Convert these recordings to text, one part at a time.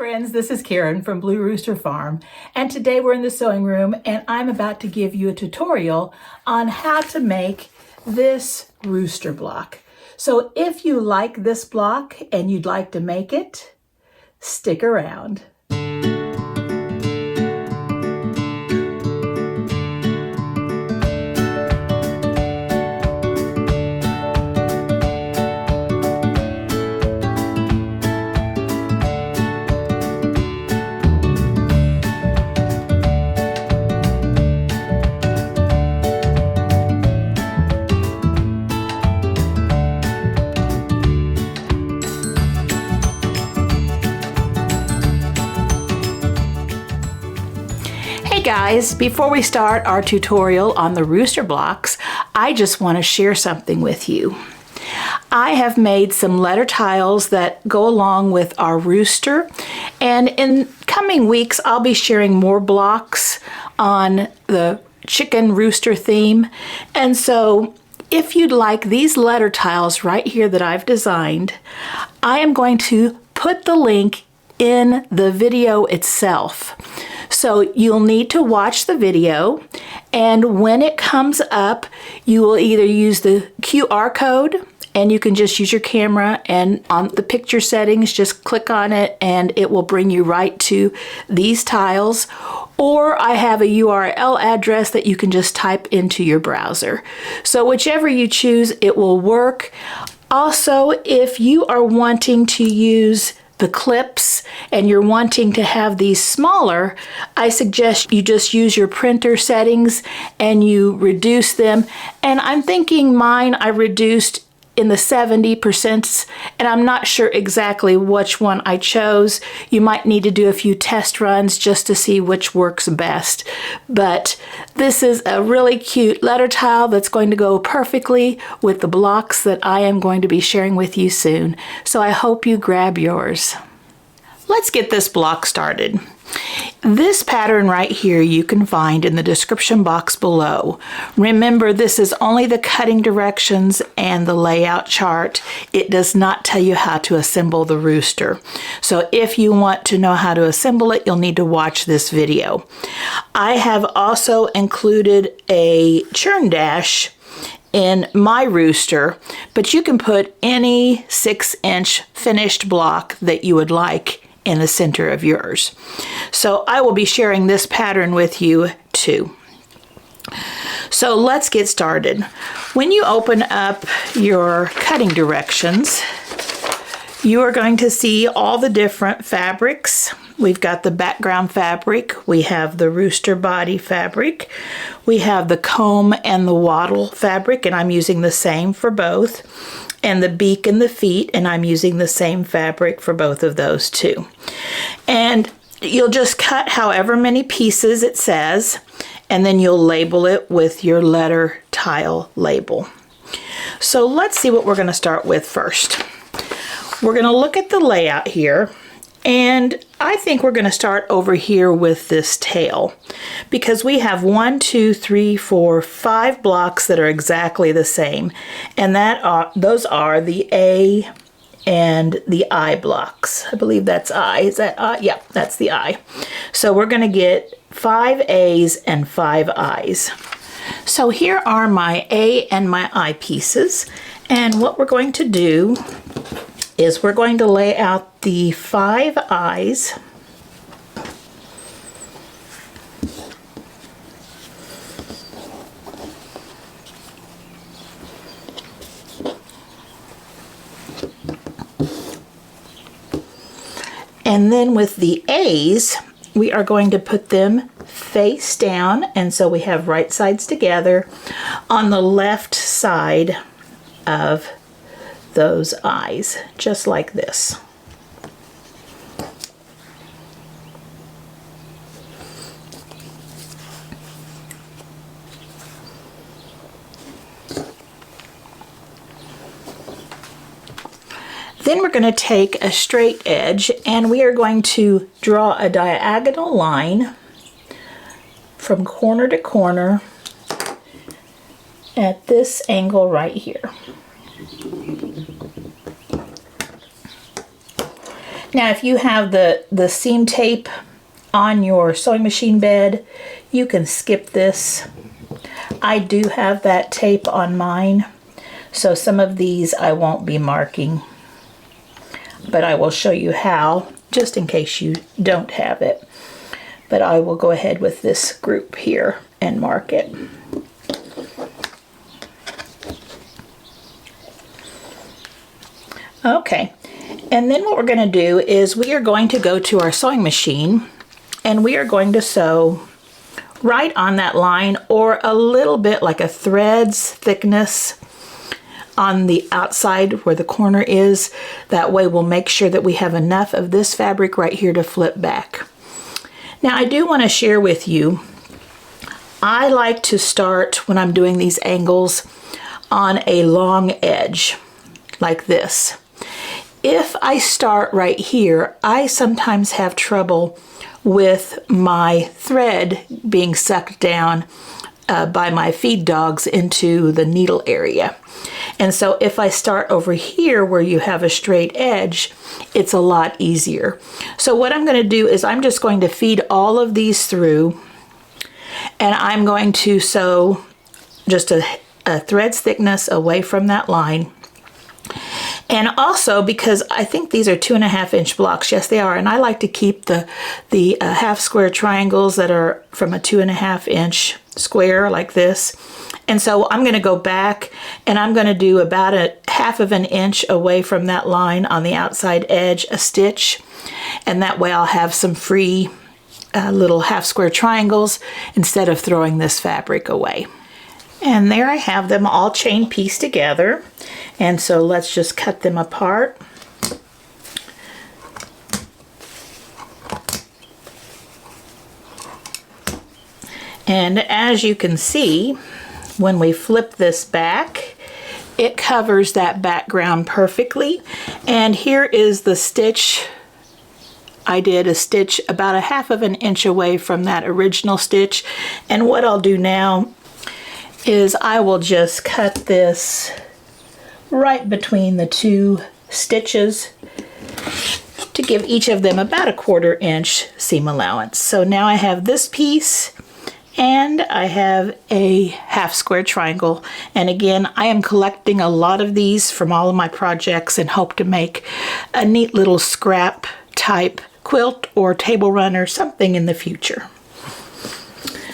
friends, this is Karen from Blue Rooster Farm, and today we're in the sewing room and I'm about to give you a tutorial on how to make this rooster block. So if you like this block and you'd like to make it, stick around. Hey guys, before we start our tutorial on the rooster blocks, I just want to share something with you. I have made some letter tiles that go along with our rooster, and in coming weeks I'll be sharing more blocks on the chicken rooster theme. And so if you'd like these letter tiles right here that I've designed, I am going to put the link in the video itself. So you'll need to watch the video, and when it comes up, you will either use the QR code, and you can just use your camera, and on the picture settings, just click on it and it will bring you right to these tiles. Or I have a URL address that you can just type into your browser. So whichever you choose, it will work. Also, if you are wanting to use the clips and you're wanting to have these smaller, I suggest you just use your printer settings and you reduce them. And I'm thinking mine I reduced in the 70%, and I'm not sure exactly which one I chose. You might need to do a few test runs just to see which works best. But this is a really cute letter tile that's going to go perfectly with the blocks that I am going to be sharing with you soon. So I hope you grab yours. Let's get this block started. This pattern right here you can find in the description box below. Remember, this is only the cutting directions and the layout chart. It does not tell you how to assemble the rooster. So if you want to know how to assemble it, you'll need to watch this video. I have also included a churn dash in my rooster, but you can put any 6-inch finished block that you would like in the center of yours. So I will be sharing this pattern with you too. So let's get started. When you open up your cutting directions, you are going to see all the different fabrics. We've got the background fabric, we have the rooster body fabric, we have the comb and the wattle fabric, and I'm using the same for both, and the beak and the feet, and I'm using the same fabric for both of those too. And you'll just cut however many pieces it says, and then you'll label it with your letter tile label. So let's see what we're going to start with first. We're going to look at the layout here, and I think we're going to start over here with this tail, because we have 1, 2, 3, 4, 5 blocks that are exactly the same, and those are the A and the I blocks. I believe that's I. Is that I? Yeah, that's the I. So we're going to get 5 A's and 5 I's. So here are my A and my I pieces, and what we're going to do is we're going to lay out the 5 I's . And then with the A's, we are going to put them face down, and so we have right sides together on the left side of those eyes, just like this. Then we're going to take a straight edge and we are going to draw a diagonal line from corner to corner at this angle right here. Now if you have the seam tape on your sewing machine bed, you can skip this. I do have that tape on mine, so some of these I won't be marking, but I will show you how, just in case you don't have it. But I will go ahead with this group here and mark it. Okay, and then what we're going to do is we are going to go to our sewing machine and we are going to sew right on that line, or a little bit like a thread's thickness on the outside where the corner is. That way we'll make sure that we have enough of this fabric right here to flip back. Now I do want to share with you, I like to start when I'm doing these angles on a long edge like this. If I start right here, I sometimes have trouble with my thread being sucked down by my feed dogs into the needle area. And so if I start over here where you have a straight edge, it's a lot easier. So what I'm going to do is I'm just going to feed all of these through, and I'm going to sew just a thread's thickness away from that line. And also, because I think these are 2.5 inch blocks, yes they are, and I like to keep the half square triangles that are from a 2.5 inch square like this. And so I'm going to go back and I'm going to do about a 1/2 inch away from that line on the outside edge, a stitch, and that way I'll have some free little half square triangles instead of throwing this fabric away. And there I have them all chain pieced together. And so let's just cut them apart. And as you can see, when we flip this back, it covers that background perfectly. And here is the stitch. I did a stitch about a 1/2 inch away from that original stitch. And what I'll do now is I will just cut this right between the two stitches to give each of them about a 1/4 inch seam allowance. So now I have this piece and I have a half square triangle. And again, I am collecting a lot of these from all of my projects and hope to make a neat little scrap type quilt or table runner, something in the future.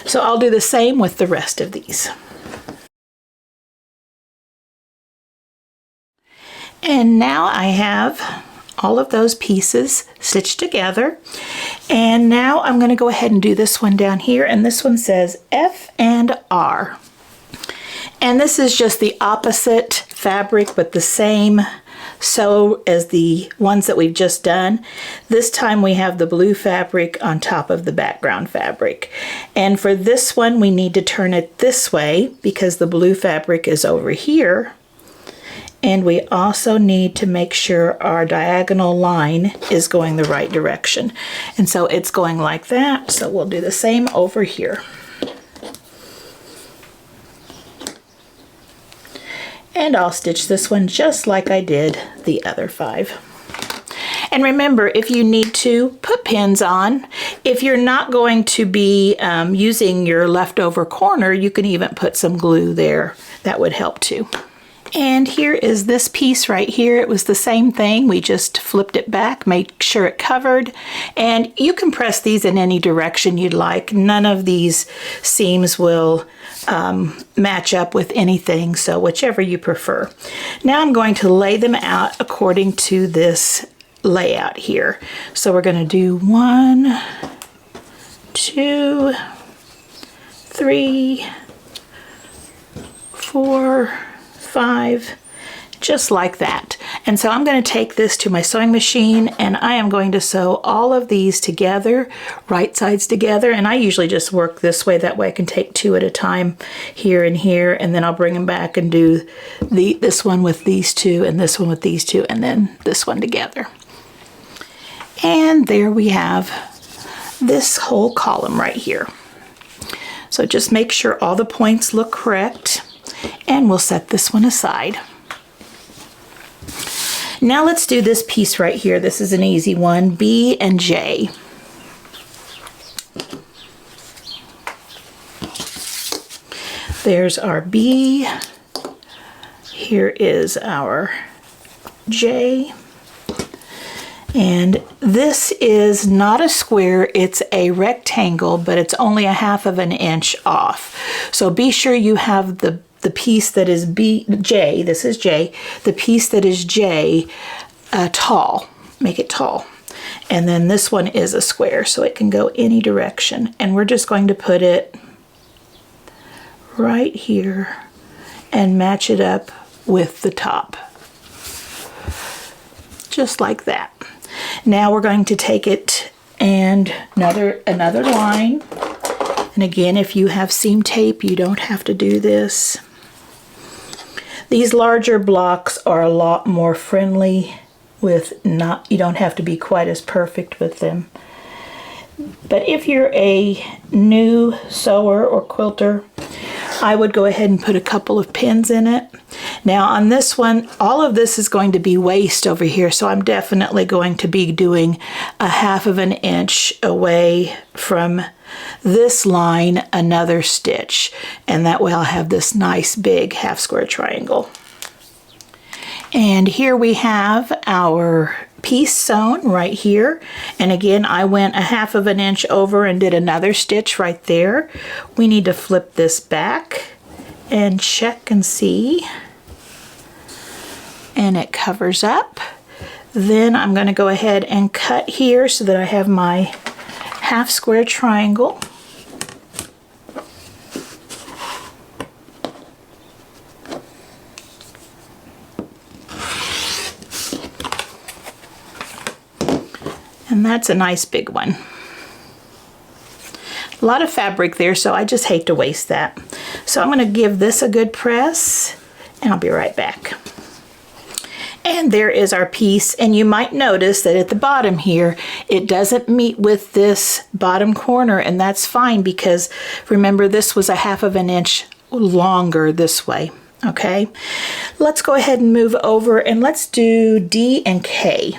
So I'll do the same with the rest of these. And now I have all of those pieces stitched together. And now I'm going to go ahead and do this one down here. And this one says F and R. And this is just the opposite fabric, but the same sew as the ones that we've just done. This time we have the blue fabric on top of the background fabric. And for this one, we need to turn it this way because the blue fabric is over here. And we also need to make sure our diagonal line is going the right direction. And so it's going like that. So we'll do the same over here. And I'll stitch this one just like I did the other 5. And remember, if you need to, put pins on. If you're not going to be using your leftover corner, you can even put some glue there. That would help too. And here is this piece right here. It was the same thing. We just flipped it back, made sure it covered. And you can press these in any direction you'd like. None of these seams will match up with anything, so whichever you prefer. Now I'm going to lay them out according to this layout here. So we're going to do 1, 2, 3, 4, 5, just like that. And so I'm going to take this to my sewing machine and I am going to sew all of these together, right sides together. And I usually just work this way, that way I can take 2 at a time here and here, and then I'll bring them back and do this one with these 2 and this one with these 2 and then this one together. And there we have this whole column right here. So just make sure all the points look correct, and we'll set this one aside. Now let's do this piece right here. This is an easy one, B and J. There's our B. Here is our J. And this is not a square, it's a rectangle, but it's only a half of an inch off. So be sure you have the piece that is J, this is J, the piece that is J tall, make it tall. And then this one is a square, so it can go any direction. And we're just going to put it right here and match it up with the top. Just like that. Now we're going to take it and another line. And again, if you have seam tape, you don't have to do this. These larger blocks are a lot more friendly with you don't have to be quite as perfect with them. But if you're a new sewer or quilter, I would go ahead and put a couple of pins in it. Now on this one, all of this is going to be waist over here, so I'm definitely going to be doing a half of an inch away from this line another stitch, and that way I'll have this nice big half square triangle. And here we have our piece sewn right here, and again I went a half of an inch over and did another stitch right there. We need to flip this back and check and see, and it covers up. Then I'm going to go ahead and cut here so that I have my half square triangle. And that's a nice big one. A lot of fabric there, so I just hate to waste that. So I'm going to give this a good press, and I'll be right back. And there is our piece, and you might notice that at the bottom here, it doesn't meet with this bottom corner, and that's fine because remember this was a half of an inch longer this way. Okay, let's go ahead and move over and let's do D and K.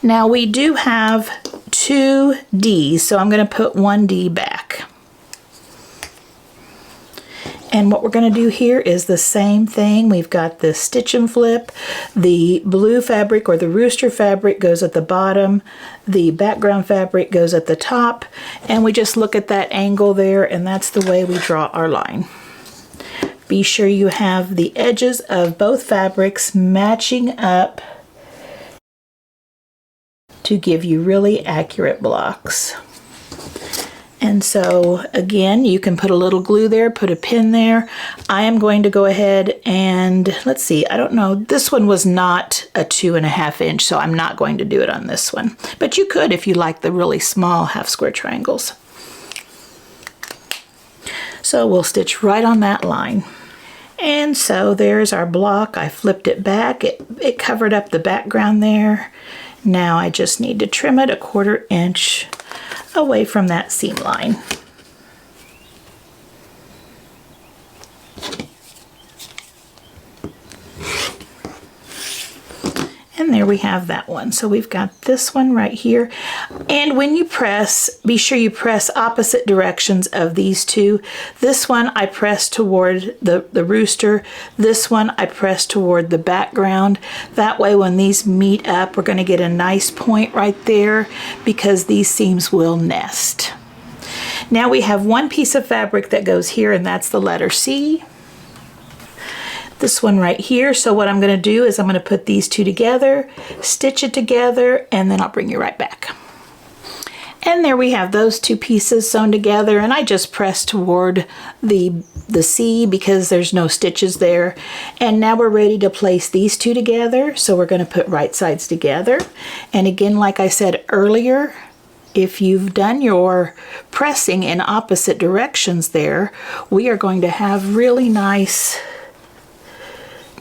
Now we do have 2 D's, so I'm going to put 1 D back. And what we're going to do here is the same thing. We've got the stitch and flip. The blue fabric or the rooster fabric goes at the bottom. The background fabric goes at the top. And we just look at that angle there, and that's the way we draw our line. Be sure you have the edges of both fabrics matching up to give you really accurate blocks. And so again, you can put a little glue there, put a pin there. I am going to go ahead and let's see, I don't know, this one was not a 2.5 inch, so I'm not going to do it on this one. But you could if you like the really small half square triangles. So we'll stitch right on that line. And so there's our block. I flipped it back. It covered up the background there. Now I just need to trim it 1/4 inch away from that seam line. And there we have that one. So we've got this one right here. And when you press, be sure you press opposite directions of these two. This one I press toward the rooster. This one I press toward the background. That way when these meet up, we're going to get a nice point right there because these seams will nest. Now we have one piece of fabric that goes here, and that's the letter C. This one right here. So what I'm going to do is I'm going to put these two together, stitch it together, and then I'll bring you right back. And there we have those two pieces sewn together, and I just pressed toward the C because there's no stitches there. And now we're ready to place these two together. So we're going to put right sides together. And again, like I said earlier, if you've done your pressing in opposite directions there, we are going to have really nice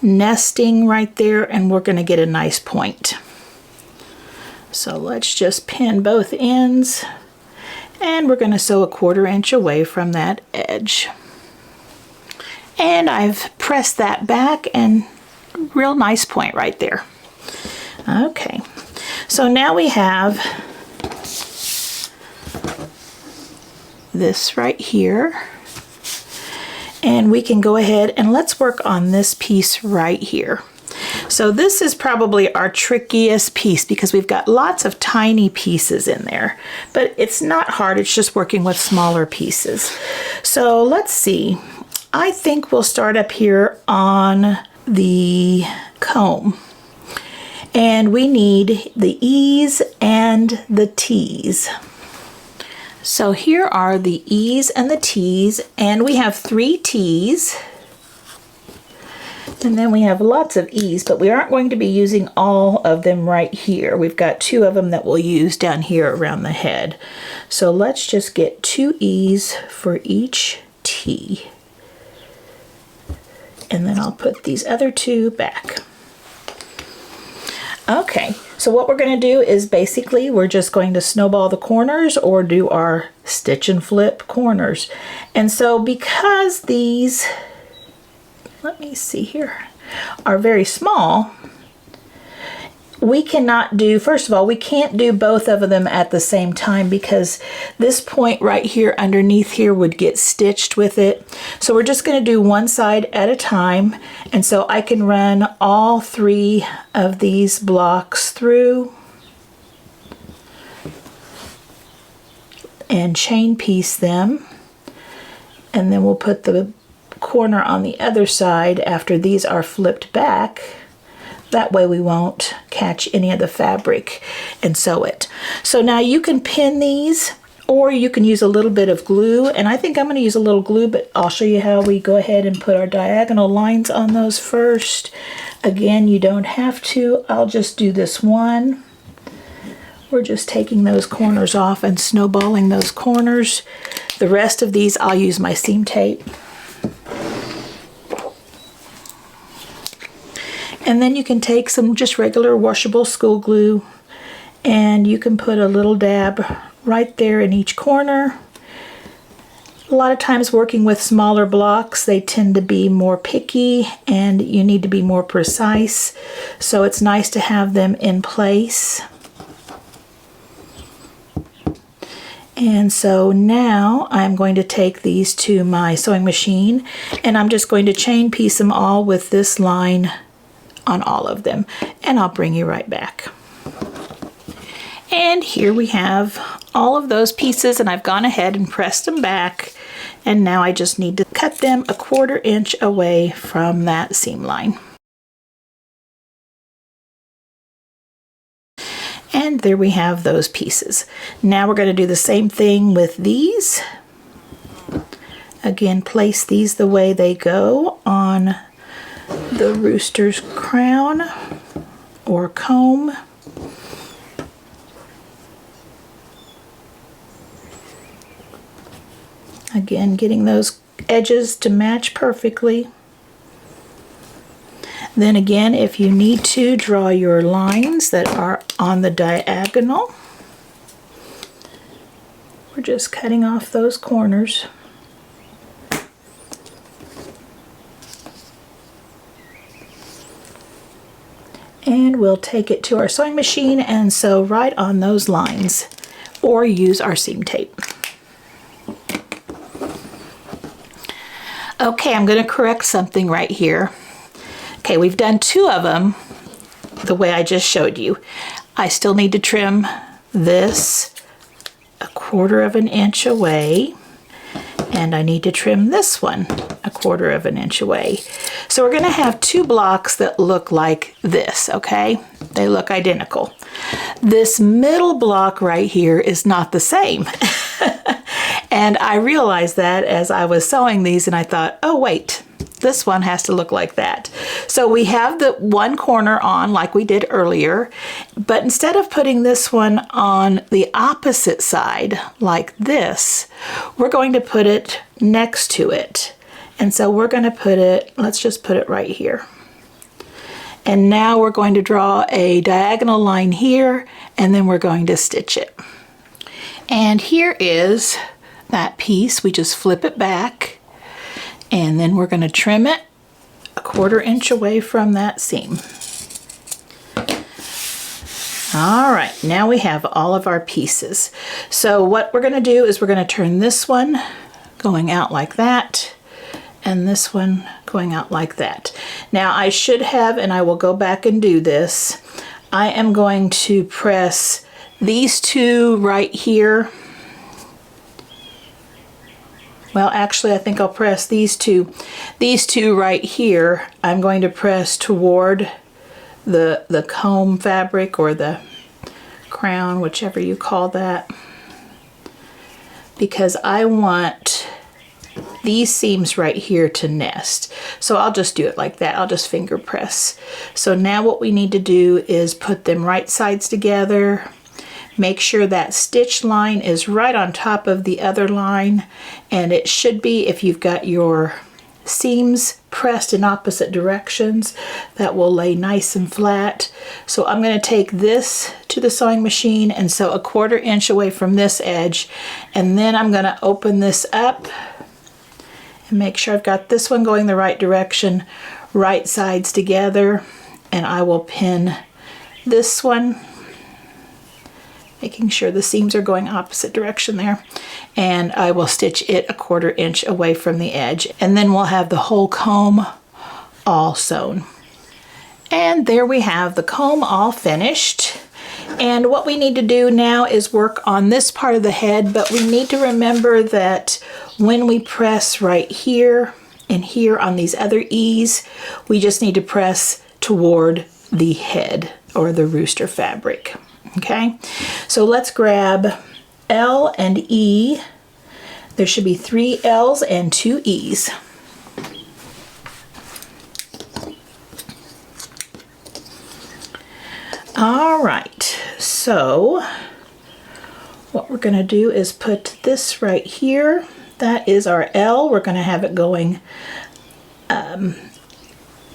nesting right there, and we're going to get a nice point. So let's just pin both ends, and we're going to sew 1/4 inch away from that edge. And I've pressed that back, and real nice point right there. Okay, so now we have this right here, and we can go ahead and let's work on this piece right here. So this is probably our trickiest piece because we've got lots of tiny pieces in there, but it's not hard, it's just working with smaller pieces. So let's see, I think we'll start up here on the comb. And we need the E's and the T's. So here are the E's and the T's, and we have 3 T's. And then we have lots of E's, but we aren't going to be using all of them right here. We've got 2 of them that we'll use down here around the head. So let's just get 2 E's for each T. And then I'll put these other 2 back. Okay, so what we're going to do is basically we're just going to snowball the corners or do our stitch and flip corners. And so because these, let me see here, are very small, we cannot do, first of all, we can't do both of them at the same time because this point right here underneath here would get stitched with it. So we're just going to do one side at a time. And so I can run all 3 of these blocks through and chain piece them. And then we'll put the corner on the other side after these are flipped back. That way we won't catch any of the fabric and sew it. So now you can pin these or you can use a little bit of glue, and I think I'm going to use a little glue, but I'll show you how we go ahead and put our diagonal lines on those first. Again, you don't have to. I'll just do this one. We're just taking those corners off and snowballing those corners. The rest of these I'll use my seam tape. And then you can take some just regular washable school glue and you can put a little dab right there in each corner. A lot of times working with smaller blocks, they tend to be more picky and you need to be more precise. So it's nice to have them in place. And so now I'm going to take these to my sewing machine and I'm just going to chain piece them all with this line on all of them, and I'll bring you right back. And here we have all of those pieces, and I've gone ahead and pressed them back, and now I just need to cut them 1/4 inch away from that seam line. And there we have those pieces. Now we're going to do the same thing with these. Again, place these the way they go on the rooster's crown or comb. Again, getting those edges to match perfectly. Then again, if you need to, draw your lines that are on the diagonal. We're just cutting off those corners. And we'll take it to our sewing machine and sew right on those lines, or use our seam tape. Okay, I'm going to correct something right here. Okay, we've done 2 of them the way I just showed you. I still need to trim this 1/4 inch away, and I need to trim this one 1/4 inch away. So we're going to have 2 blocks that look like this, okay? They look identical. This middle block right here is not the same. And I realized that as I was sewing these, and I thought, oh wait, this one has to look like that. So we have the one corner on like we did earlier, but instead of putting this one on the opposite side like this, we're going to put it next to it. And so we're going to put it, let's just put it right here. And now we're going to draw a diagonal line here, and then we're going to stitch it. And here is that piece. We just flip it back, and then we're going to trim it 1/4 inch away from that seam. All right, now we have all of our pieces. So what we're going to do is we're going to turn this one going out like that, and this one going out like that. Now I should have, and I will go back and do this, I am going to press these two right here. Well, actually, I think I'll press these two right here. I'm going to press toward the comb fabric or the crown, whichever you call that, because I want these seams right here to nest. So I'll just do it like that. I'll just finger press. So now what we need to do is put them right sides together. Make sure that stitch line is right on top of the other line, and it should be, if you've got your seams pressed in opposite directions, that will lay nice and flat. So I'm going to take this to the sewing machine and sew 1/4 inch away from this edge, and then I'm going to open this up and make sure I've got this one going the right direction, right sides together, and I will pin this one, making sure the seams are going opposite direction there, and I will stitch it 1/4 inch away from the edge, and then we'll have the whole comb all sewn. And there we have the comb all finished. And what we need to do now is work on this part of the head, but we need to remember that when we press right here and here on these other E's, we just need to press toward the head or the rooster fabric. Okay, so let's grab L and E. There should be 3 L's and 2 E's. All right, so what we're going to do is put this right here. That is our L. We're going to have it going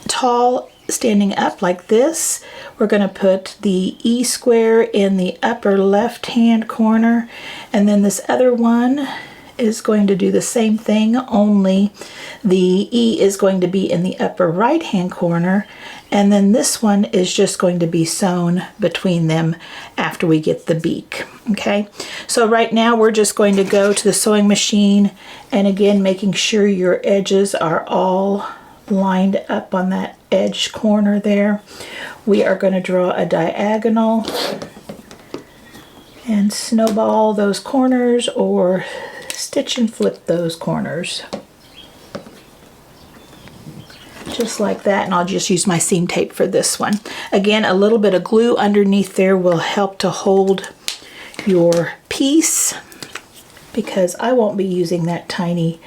tall, standing up like this. We're going to put the E square in the upper left hand corner, and then this other one is going to do the same thing, only the E is going to be in the upper right hand corner, and then this one is just going to be sewn between them after we get the beak. Okay, so right now we're just going to go to the sewing machine, and again making sure your edges are all lined up on that edge corner there. We are going to draw a diagonal and snowball those corners, or stitch and flip those corners. Just like that, and I'll just use my seam tape for this one. Again, a little bit of glue underneath there will help to hold your piece, because I won't be using that tiny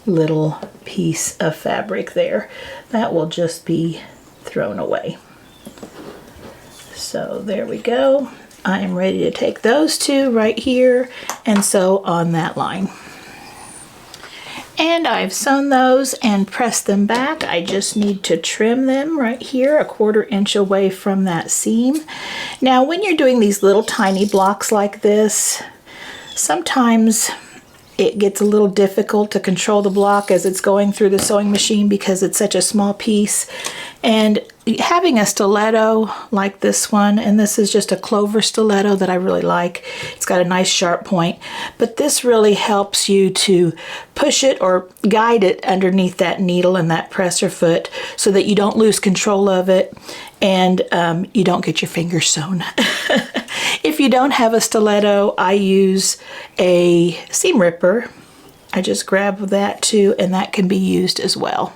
little piece of fabric there. That will just be thrown away. So there we go. I am ready to take those two right here and sew on that line. And I've sewn those and pressed them back. I just need to trim them right here 1/4 inch away from that seam. Now when you're doing these little tiny blocks like this, sometimes it gets a little difficult to control the block as it's going through the sewing machine because it's such a small piece. And having a stiletto like this one, and this is just a clover stiletto that I really like. It's got a nice sharp point, but this really helps you to push it or guide it underneath that needle and that presser foot so that you don't lose control of it and you don't get your fingers sewn. If you don't have a stiletto, I use a seam ripper. I just grab that too, and that can be used as well.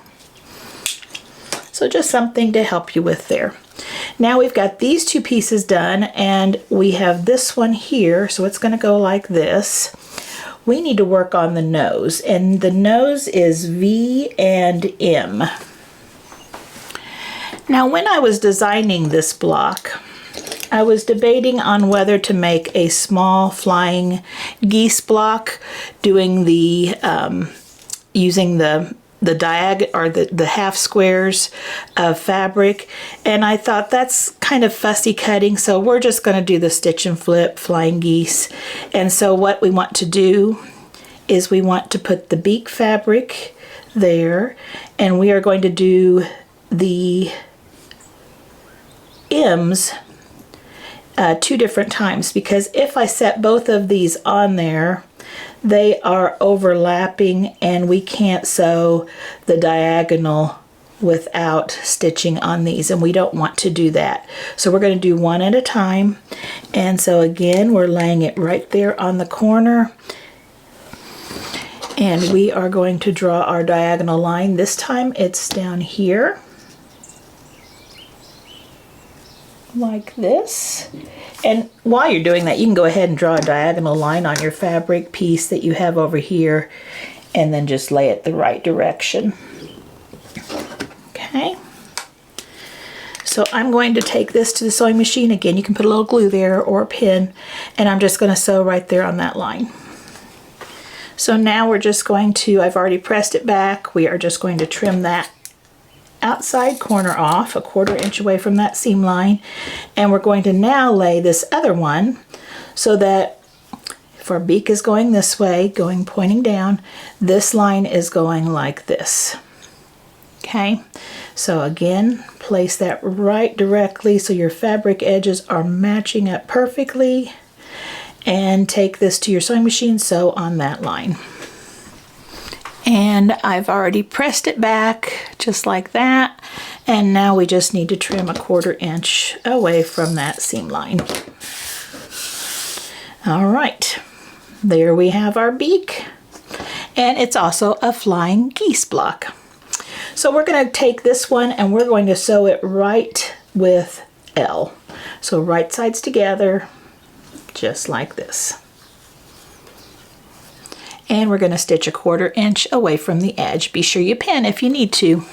So just something to help you with there. Now we've got these two pieces done, and we have this one here, so it's going to go like this. We need to work on the nose, and the nose is V and M. Now when I was designing this block, I was debating on whether to make a small flying geese block, doing the using the diagonal or the half squares of fabric, and I thought that's kind of fussy cutting, so we're just going to do the stitch and flip flying geese. And so what we want to do is we want to put the beak fabric there, and we are going to do the M's 2 different times, because if I set both of these on there, they are overlapping and we can't sew the diagonal without stitching on these, and we don't want to do that. So we're going to do one at a time. And so again, we're laying it right there on the corner, and we are going to draw our diagonal line. This time it's down here like this. And while you're doing that, you can go ahead and draw a diagonal line on your fabric piece that you have over here, and then just lay it the right direction. Okay, so I'm going to take this to the sewing machine. Again, you can put a little glue there or a pin, and I'm just going to sew right there on that line. So now we're just going to, I've already pressed it back, we are just going to trim that outside corner off 1/4 inch away from that seam line, and we're going to now lay this other one so that if our beak is going this way, pointing down, this line is going like this. Okay, so again, place that right directly so your fabric edges are matching up perfectly, and take this to your sewing machine, sew on that line. And I've already pressed it back just like that, and now we just need to trim 1/4 inch away from that seam line. All right, there we have our beak, and it's also a flying geese block. So we're going to take this one and we're going to sew it right with L. So right sides together, just like this. And we're going to stitch 1/4 inch away from the edge. Be sure you pin if you need to.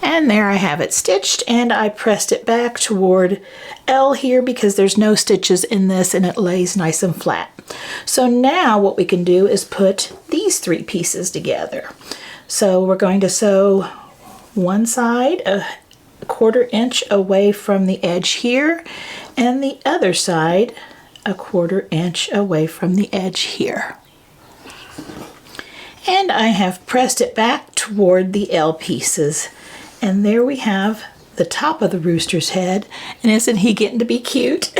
And there I have it stitched, and I pressed it back toward L here because there's no stitches in this and it lays nice and flat. So now what we can do is put these 3 pieces together. So we're going to sew one side 1/4 inch away from the edge here, and the other side 1/4 inch away from the edge here. And I have pressed it back toward the L pieces. And there we have the top of the rooster's head. And isn't he getting to be cute?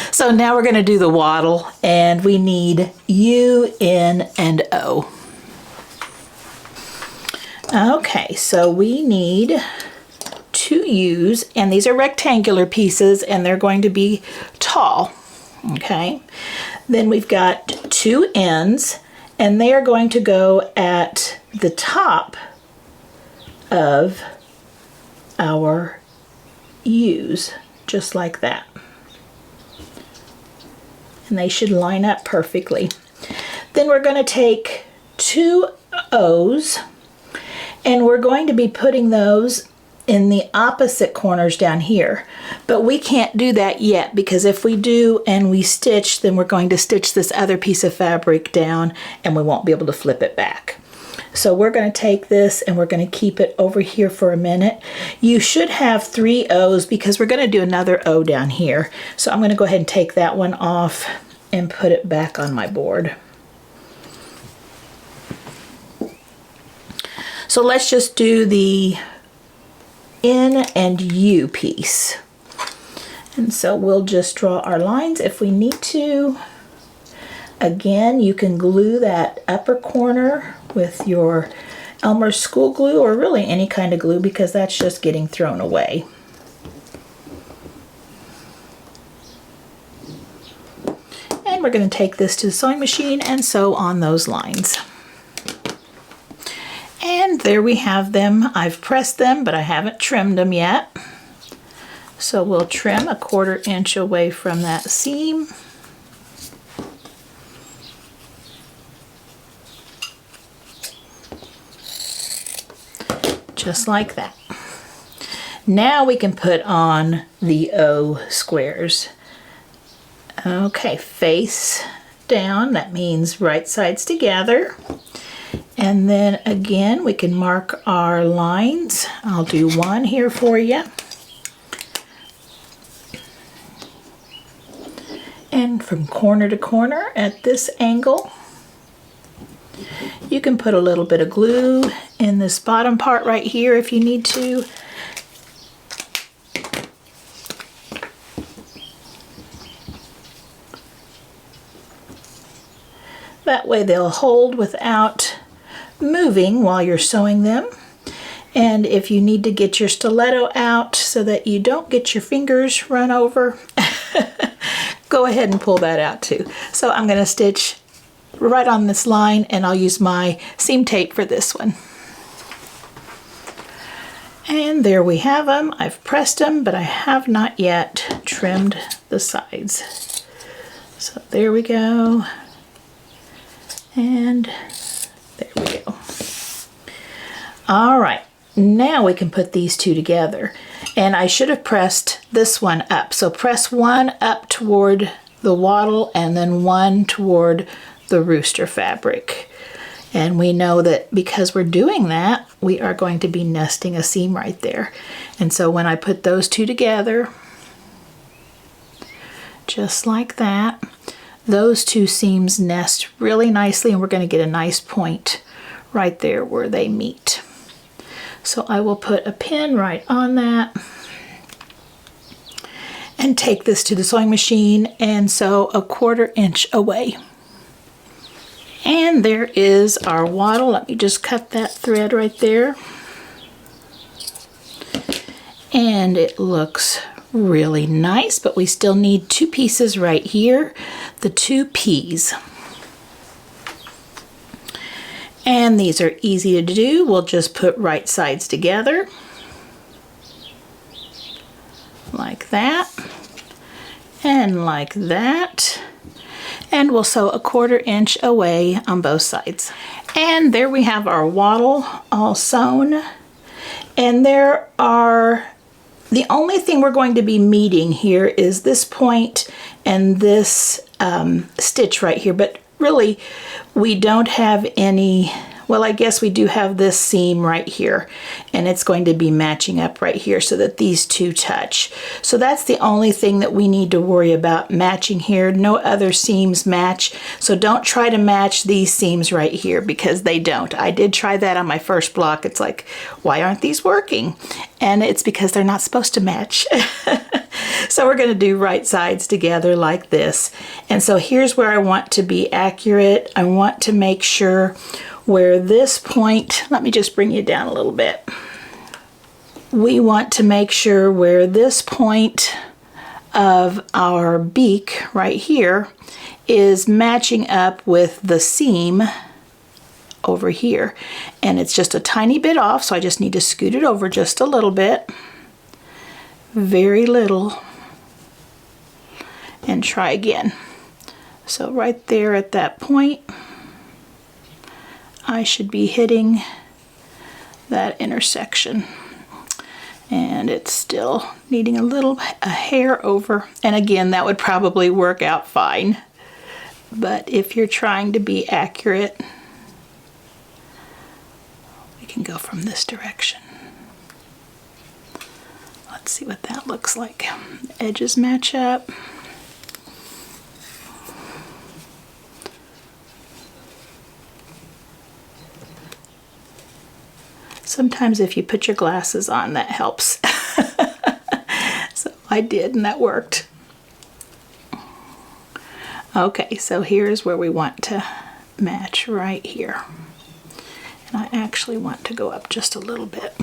So now we're going to do the wattle, and we need U, N, and O. Okay, so we need 2 U's, and these are rectangular pieces, and they're going to be tall. Okay, then we've got 2 N's, and they are going to go at the top of our U's, just like that. And they should line up perfectly. Then we're going to take 2 O's, and we're going to be putting those in the opposite corners down here. But we can't do that yet, because if we do and we stitch, then we're going to stitch this other piece of fabric down and we won't be able to flip it back. So we're going to take this and we're going to keep it over here for a minute. You should have 3 O's because we're going to do another O down here. So I'm going to go ahead and take that one off and put it back on my board. So let's just do the N and U piece. And so we'll just draw our lines if we need to. Again, you can glue that upper corner with your Elmer's school glue, or really any kind of glue, because that's just getting thrown away. And we're going to take this to the sewing machine and sew on those lines. And there we have them. I've pressed them, but I haven't trimmed them yet. So we'll trim 1/4 inch away from that seam. Just like that. Now we can put on the O squares. Okay, face down, that means right sides together. And then again, we can mark our lines. I'll do one here for you. And from corner to corner at this angle, you can put a little bit of glue in this bottom part right here if you need to. That way they'll hold without moving while you're sewing them. And if you need to get your stiletto out so that you don't get your fingers run over, go ahead and pull that out too. So I'm going to stitch right on this line, and I'll use my seam tape for this one. And there we have them. I've pressed them, but I have not yet trimmed the sides. So there we go. And there we go. All right. Now we can put these two together. And I should have pressed this one up. So press one up toward the wattle and then one toward the rooster fabric. And we know that because we're doing that, we are going to be nesting a seam right there. And so when I put those two together, just like that, those two seams nest really nicely, and we're going to get a nice point right there where they meet. So I will put a pin right on that and take this to the sewing machine and sew a 1/4 inch away. And there is our wattle. Let me just cut that thread right there. And it looks really nice, but we still need 2 pieces right here, the 2 P's. And these are easy to do. We'll just put right sides together like that and like that. And we'll sew a 1/4 inch away on both sides. And there we have our wattle all sewn. And there are, the only thing we're going to be meeting here is this point and this stitch right here, but really we don't have any, well, I guess we do have this seam right here, and it's going to be matching up right here so that these two touch. So that's the only thing that we need to worry about matching here. No other seams match, so don't try to match these seams right here because they don't. I did try that on my first block. It's like, why aren't these working? And it's because they're not supposed to match. So we're going to do right sides together like this. And so here's where I want to be accurate. I want to make sure where this point, let me just bring you down a little bit. We want to make sure where this point of our beak right here is matching up with the seam over here. And it's just a tiny bit off, so I just need to scoot it over just a little bit. Very little. And try again. So right there at that point, I should be hitting that intersection. And it's still needing a hair over. And again, that would probably work out fine. But if you're trying to be accurate, we can go from this direction. Let's see what that looks like. Edges match up. Sometimes if you put your glasses on, that helps. So I did, and that worked. Okay, so here's where we want to match right here. And I actually want to go up just a little bit.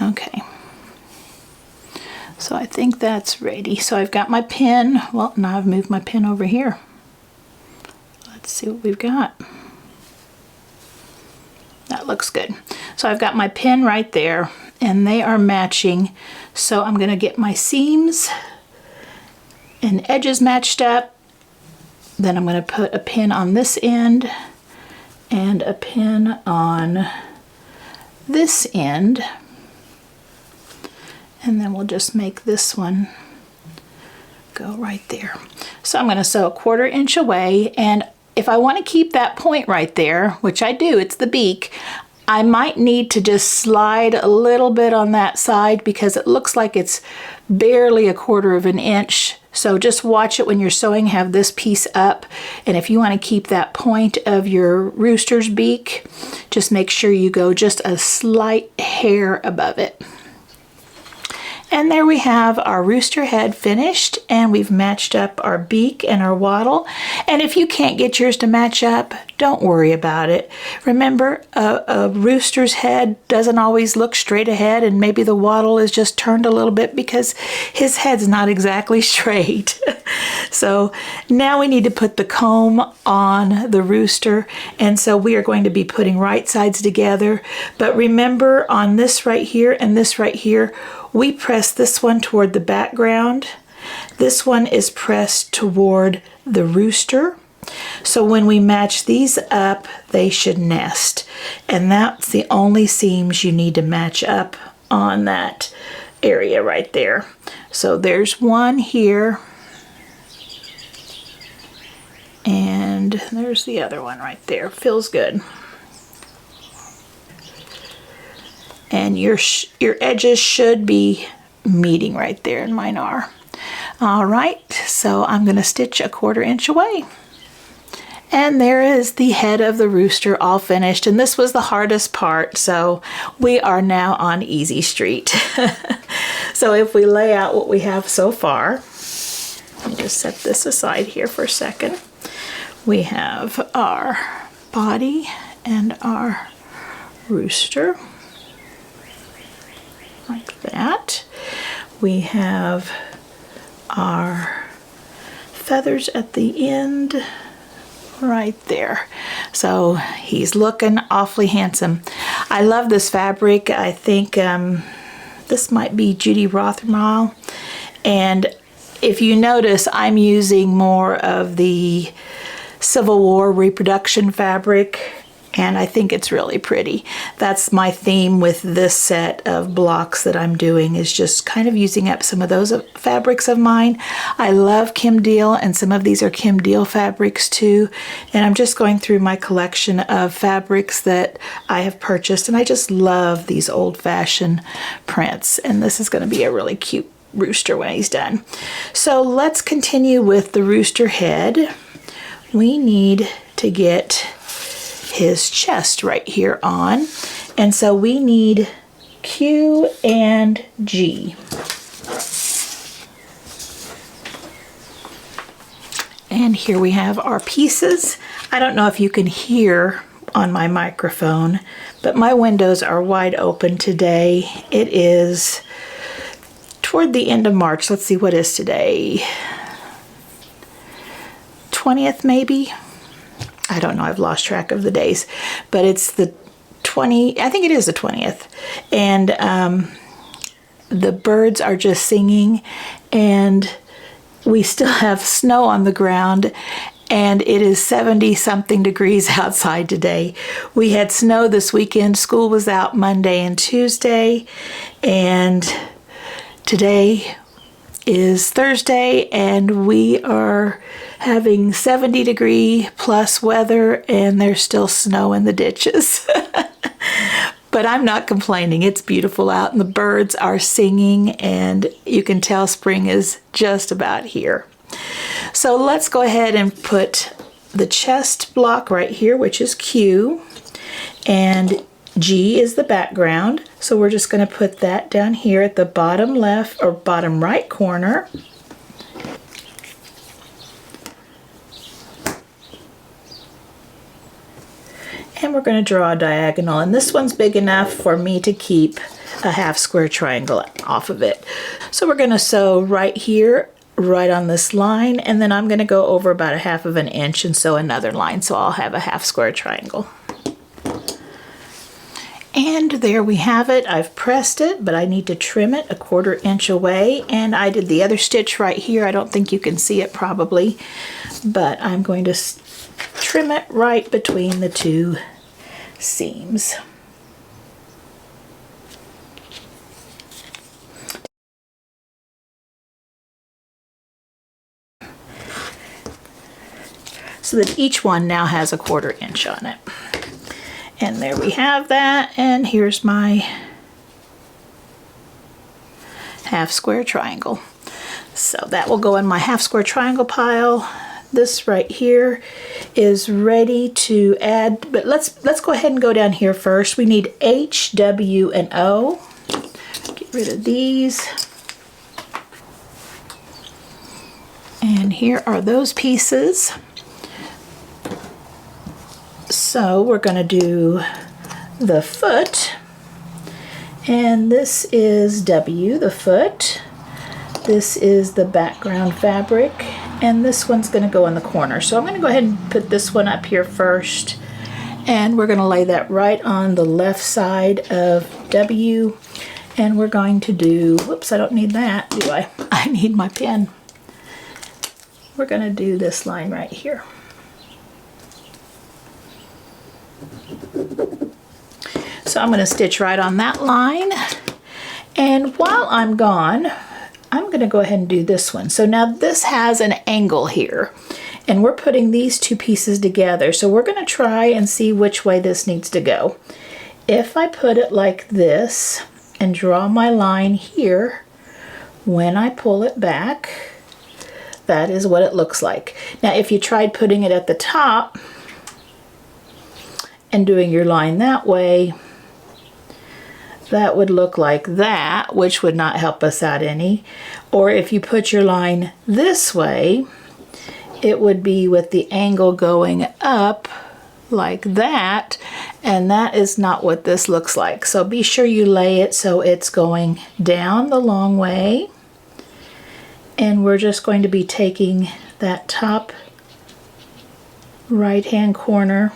Okay. So I think that's ready. So I've got my pin. Well, now I've moved my pin over here. Let's see what we've got. That looks good. So I've got my pin right there, and they are matching. So I'm going to get my seams and edges matched up. Then I'm going to put a pin on this end and a pin on this end. And then we'll just make this one go right there. So I'm going to sew a 1/4 inch away, and if I want to keep that point right there, which I do, it's the beak, I might need to just slide a little bit on that side because it looks like it's barely a 1/4 of an inch So just watch it when you're sewing, have this piece up, and if you want to keep that point of your rooster's beak, just make sure you go just a slight hair above it. And there we have our rooster head finished, and we've matched up our beak and our wattle. And if you can't get yours to match up, don't worry about it. Remember, a rooster's head doesn't always look straight ahead, and maybe the wattle is just turned a little bit because his head's not exactly straight. So now we need to put the comb on the rooster, and so we are going to be putting right sides together. But remember, on this right here and this right here, we press this one toward the background. This one is pressed toward the rooster. So when we match these up, they should nest. And that's the only seams you need to match up on that area right there. So there's one here. And there's the other one right there. Feels good. And your edges should be meeting right there, and mine are. All right, so I'm going to stitch a 1/4 inch away. And there is the head of the rooster all finished, and this was the hardest part, so we are now on easy street. So if we lay out what we have so far, let me just set this aside here for a second. We have our body and our rooster, like that. We have our feathers at the end right there. So he's looking awfully handsome. I love this fabric. I think this might be Judy Rothermile, and if you notice, I'm using more of the Civil War reproduction fabric, and I think it's really pretty. That's my theme with this set of blocks that I'm doing, is just kind of using up some of those fabrics of mine. I love Kim Deal, and some of these are Kim Deal fabrics too. And I'm just going through my collection of fabrics that I have purchased, and I just love these old-fashioned prints. And this is going to be a really cute rooster when he's done. So let's continue with the rooster head. We need to get his chest right here on, and so we need Q and G. And here we have our pieces. I don't know if you can hear on my microphone, but my windows are wide open today. It is toward the end of March. Let's see, what is today? 20th maybe? I don't know, I've lost track of the days, but it's the 20th, I think it is the 20th, and the birds are just singing, and we still have snow on the ground, and it is 70-something degrees outside today. We had snow this weekend. School was out Monday and Tuesday, and today is Thursday, and we are having 70-degree plus weather, and there's still snow in the ditches. But I'm not complaining. It's beautiful out, and the birds are singing, and you can tell spring is just about here. So let's go ahead and put the chest block right here, which is Q, and G is the background. So we're just going to put that down here at the bottom left or bottom right corner. And we're going to draw a diagonal, and this one's big enough for me to keep a half square triangle off of it. So we're going to sew right here, right on this line, and then I'm going to go over about 1/2 inch and sew another line, so I'll have a half square triangle. And there we have it. I've pressed it, but I need to trim it 1/4 inch away, and I did the other stitch right here. I don't think you can see it probably, but I'm going to trim it right between the two seams. So that each one now has 1/4 inch on it. And there we have that, and here's my half square triangle. So that will go in my half square triangle pile. This right here is ready to add, but let's go ahead and go down here first. We need H, W, and O. Get rid of these. And here are those pieces. So we're going to do the foot, and this is W, the foot. This is the background fabric, and this one's going to go in the corner. So I'm going to go ahead and put this one up here first, and we're going to lay that right on the left side of W, and we're going to do, whoops, I don't need that, do I? I need my pen. We're going to do this line right here. So I'm going to stitch right on that line, and while I'm gone, I'm going to go ahead and do this one. So now this has an angle here, and we're putting these two pieces together. So we're going to try and see which way this needs to go. If I put it like this and draw my line here, when I pull it back, that is what it looks like. Now if you tried putting it at the top and doing your line that way, that would look like that, which would not help us out any. Or if you put your line this way, it would be with the angle going up like that, and that is not what this looks like. So be sure you lay it so it's going down the long way, and we're just going to be taking that top right hand corner,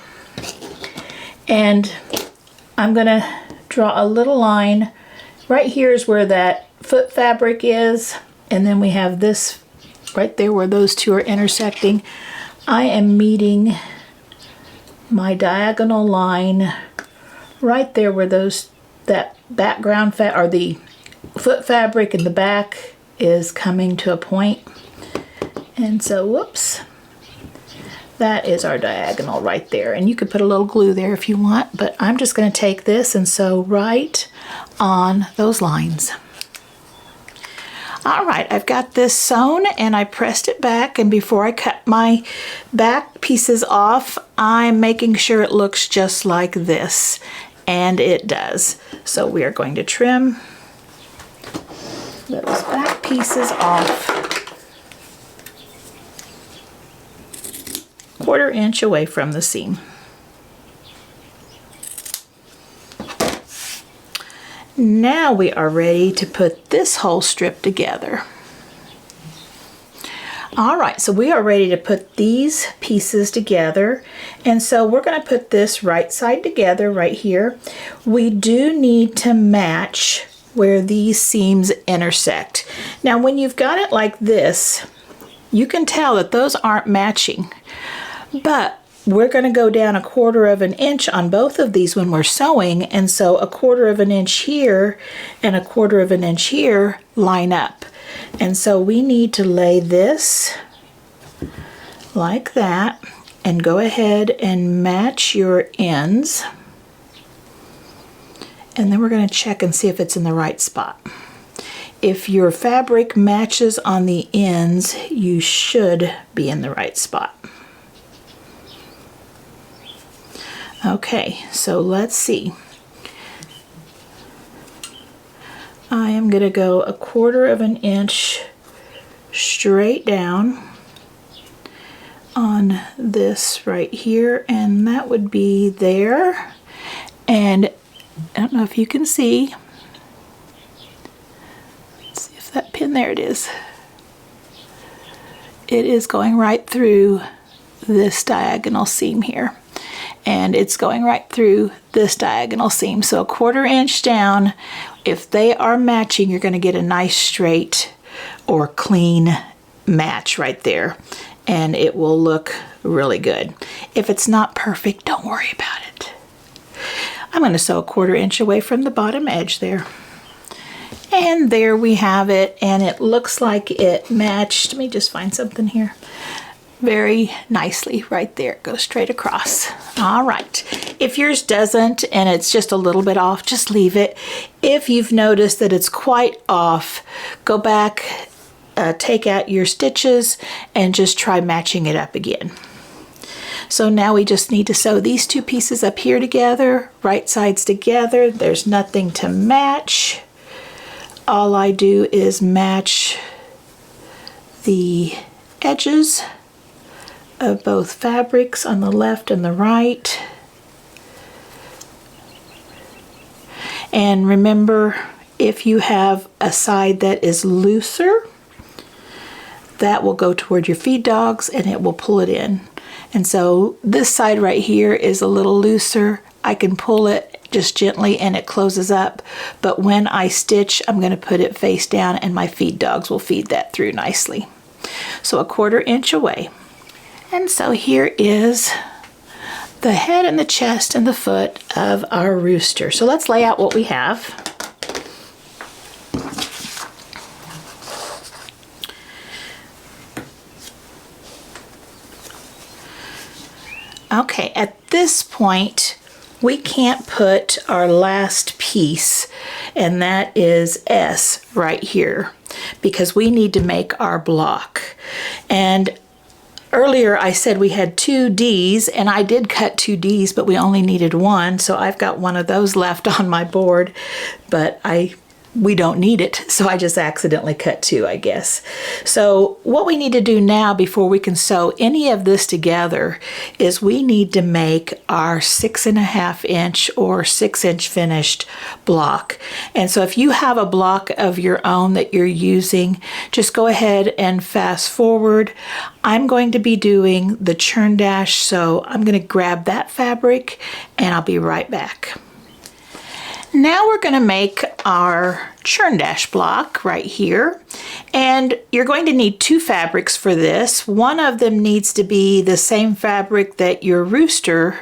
and I'm gonna draw a little line. Right here is where that foot fabric is, and then we have this right there where those two are intersecting. I am meeting my diagonal line right there where that background or the foot fabric in the back is coming to a point. And so, whoops, that is our diagonal right there. And you could put a little glue there if you want, but I'm just going to take this and sew right on those lines. All right, I've got this sewn and I pressed it back, and before I cut my back pieces off, I'm making sure it looks just like this, and it does. So we are going to trim those back pieces off 1/4 inch away from the seam. Now we are ready to put this whole strip together. All right, so we are ready to put these pieces together, and so we're going to put this right side together right here. We do need to match where these seams intersect. Now when you've got it like this, you can tell that those aren't matching, but we're going to go down 1/4 inch on both of these when we're sewing, and so 1/4 inch here and 1/4 inch here line up. And so we need to lay this like that and go ahead and match your ends, and then we're going to check and see if it's in the right spot. If your fabric matches on the ends, you should be in the right spot. Okay, so let's see. I am going to go 1/4 inch straight down on this right here, and that would be there. And I don't know if you can see. Let's see if that pin, there it is. It is going right through this diagonal seam here, and it's going right through this diagonal seam. So 1/4 inch down. If they are matching, you're going to get a nice straight or clean match right there, and it will look really good. If it's not perfect, don't worry about it. I'm going to sew 1/4 inch away from the bottom edge there. And there we have it, and it looks like it matched. Let me just find something here. Very nicely right there. It goes straight across. All right. If yours doesn't and it's just a little bit off, just leave it. If you've noticed that it's quite off, go back take out your stitches and just try matching it up again. So now we just need to sew these two pieces up here together, right sides together. There's nothing to match. All I do is match the edges of both fabrics on the left and the right. And remember, if you have a side that is looser, that will go toward your feed dogs and it will pull it in. And so this side right here is a little looser. I can pull it just gently and it closes up. But when I stitch, I'm going to put it face down and my feed dogs will feed that through nicely. So 1/4 inch away. And so here is the head and the chest and the foot of our rooster. So let's lay out what we have. Okay, at this point, we can't put our last piece, and that is S right here, because we need to make our block. And earlier I said we had 2 D's, and I did cut 2 D's, but we only needed 1, so I've got one of those left on my board, but we don't need it, so I just accidentally cut 2, I guess. So what we need to do now before we can sew any of this together is we need to make our 6.5 inch or 6 inch finished block. And so if you have a block of your own that you're using, just go ahead and fast forward. I'm going to be doing the churn dash, so I'm going to grab that fabric and I'll be right back. Now we're going to make our churn dash block right here, and you're going to need 2 fabrics for this. One of them needs to be the same fabric that your rooster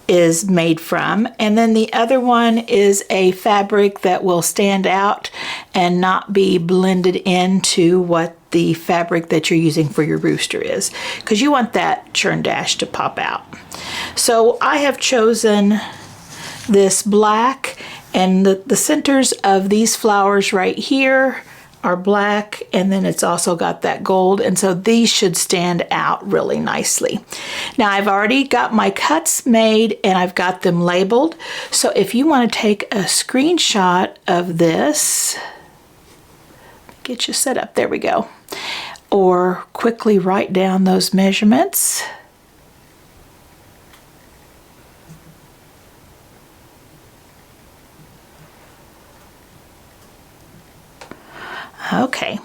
is made from, and then the other one is a fabric that will stand out and not be blended into what the fabric that you're using for your rooster is, because you want that churn dash to pop out. So I have chosen this black, and the centers of these flowers right here are black, and then it's also got that gold, and so these should stand out really nicely. Now I've already got my cuts made and I've got them labeled, so if you want to take a screenshot of this, get you set up, there we go, or quickly write down those measurements. Okay,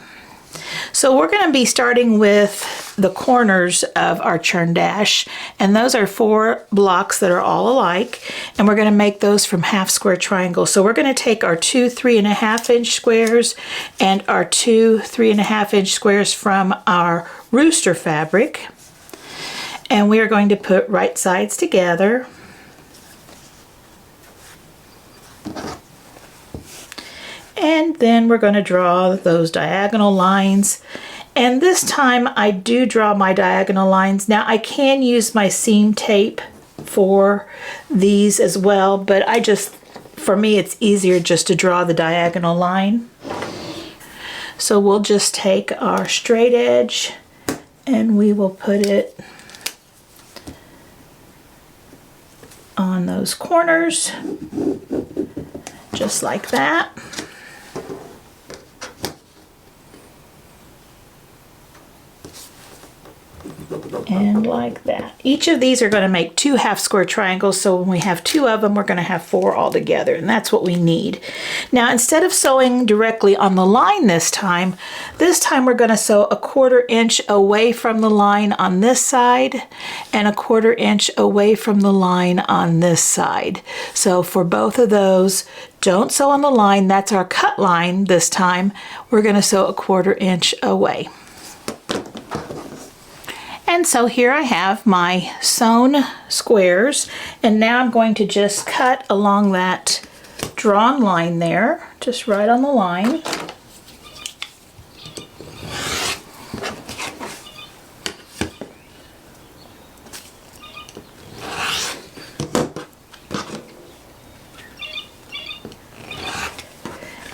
so we're going to be starting with the corners of our churn dash, and those are 4 blocks that are all alike, and we're going to make those from half square triangles. So we're going to take our 2 3.5 inch squares and our 2 3.5 inch squares from our rooster fabric, and we are going to put right sides together. And then we're going to draw those diagonal lines. And this time I do draw my diagonal lines. Now I can use my seam tape for these as well, but for me it's easier just to draw the diagonal line. So we'll just take our straight edge and we will put it on those corners, just like that. And like that. Each of these are going to make 2 half square triangles, so when we have 2 of them, we're going to have 4 all together, and that's what we need. Now, instead of sewing directly on the line this time we're going to sew 1/4 inch away from the line on this side and 1/4 inch away from the line on this side. So for both of those, don't sew on the line. That's our cut line this time. We're going to sew 1/4 inch away. And so here I have my sewn squares, and now I'm going to just cut along that drawn line there, just right on the line.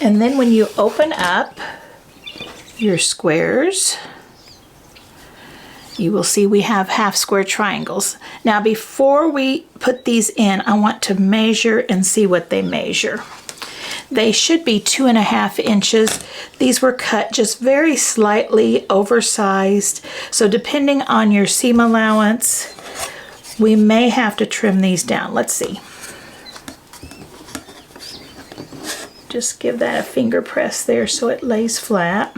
And then when you open up your squares, you will see we have half square triangles. Now before we put these in, I want to measure and see what they measure. They should be 2.5 inches. These were cut just very slightly oversized. So depending on your seam allowance, we may have to trim these down. Let's see. Just give that a finger press there so it lays flat.